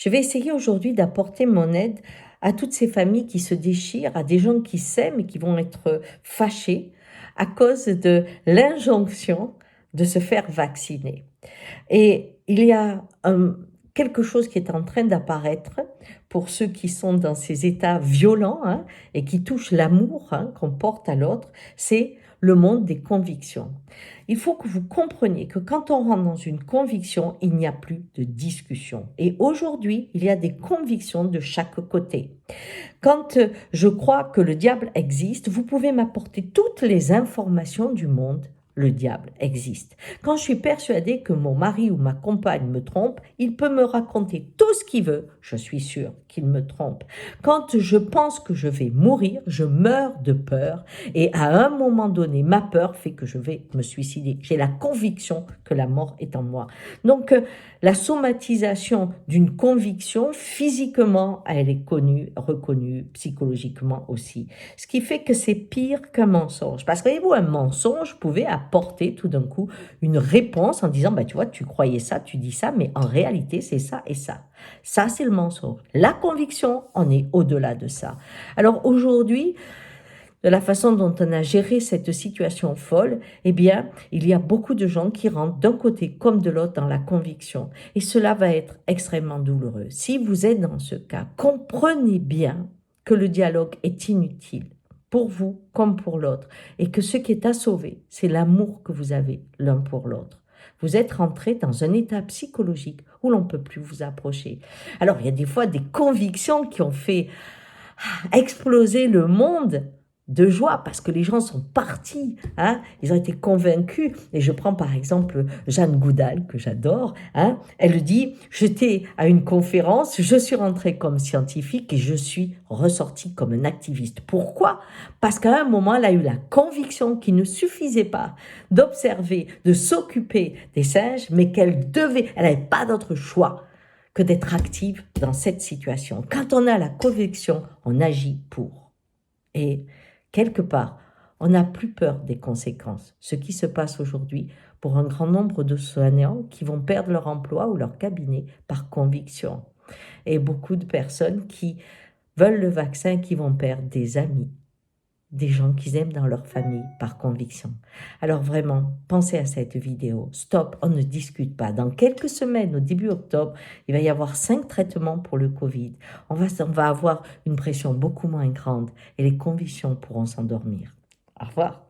Je vais essayer aujourd'hui d'apporter mon aide à toutes ces familles qui se déchirent, à des gens qui s'aiment et qui vont être fâchés à cause de l'injonction de se faire vacciner. Et il y a quelque chose qui est en train d'apparaître pour ceux qui sont dans ces états violents, hein, et qui touchent l'amour, hein, qu'on porte à l'autre, c'est le monde des convictions. Il faut que vous compreniez que quand on rentre dans une conviction, il n'y a plus de discussion. Et aujourd'hui, il y a des convictions de chaque côté. Quand je crois que le diable existe, vous pouvez m'apporter toutes les informations du monde. Le diable existe. Quand je suis persuadée que mon mari ou ma compagne me trompe, il peut me raconter tout ce qu'il veut, je suis sûre qu'il me trompe. Quand je pense que je vais mourir, je meurs de peur et à un moment donné, ma peur fait que je vais me suicider. J'ai la conviction que la mort est en moi. Donc, la somatisation d'une conviction, physiquement, elle est connue, reconnue, psychologiquement aussi. Ce qui fait que c'est pire qu'un mensonge. Parce que, voyez-vous, un mensonge pouvait apporter tout d'un coup une réponse en disant, bah, tu vois, tu croyais ça, tu dis ça, mais en réalité, c'est ça et ça. Ça, c'est le mensonge. La conviction, on est au-delà de ça. Alors aujourd'hui, de la façon dont on a géré cette situation folle, eh bien, il y a beaucoup de gens qui rentrent d'un côté comme de l'autre dans la conviction. Et cela va être extrêmement douloureux. Si vous êtes dans ce cas, comprenez bien que le dialogue est inutile pour vous comme pour l'autre. Et que ce qui est à sauver, c'est l'amour que vous avez l'un pour l'autre. Vous êtes rentré dans un état psychologique où l'on ne peut plus vous approcher. Alors, il y a des fois des convictions qui ont fait exploser le monde de joie parce que les gens sont partis, hein, ils ont été convaincus. Et je prends par exemple Jeanne Goudal, que j'adore, hein, elle dit « J'étais à une conférence, je suis rentrée comme scientifique et je suis ressortie comme un activiste. » Pourquoi? Parce qu'à un moment, elle a eu la conviction qu'il ne suffisait pas d'observer, de s'occuper des singes, mais qu'elle n'avait pas d'autre choix que d'être active dans cette situation. Quand on a la conviction, on agit pour. Et quelque part, on n'a plus peur des conséquences. Ce qui se passe aujourd'hui pour un grand nombre de soignants qui vont perdre leur emploi ou leur cabinet par conviction. Et beaucoup de personnes qui veulent le vaccin qui vont perdre des amis, des gens qu'ils aiment dans leur famille par conviction. Alors vraiment, pensez à cette vidéo. Stop, on ne discute pas. Dans quelques semaines, au début octobre, il va y avoir 5 traitements pour le Covid. On va avoir une pression beaucoup moins grande et les convictions pourront s'endormir. Au revoir.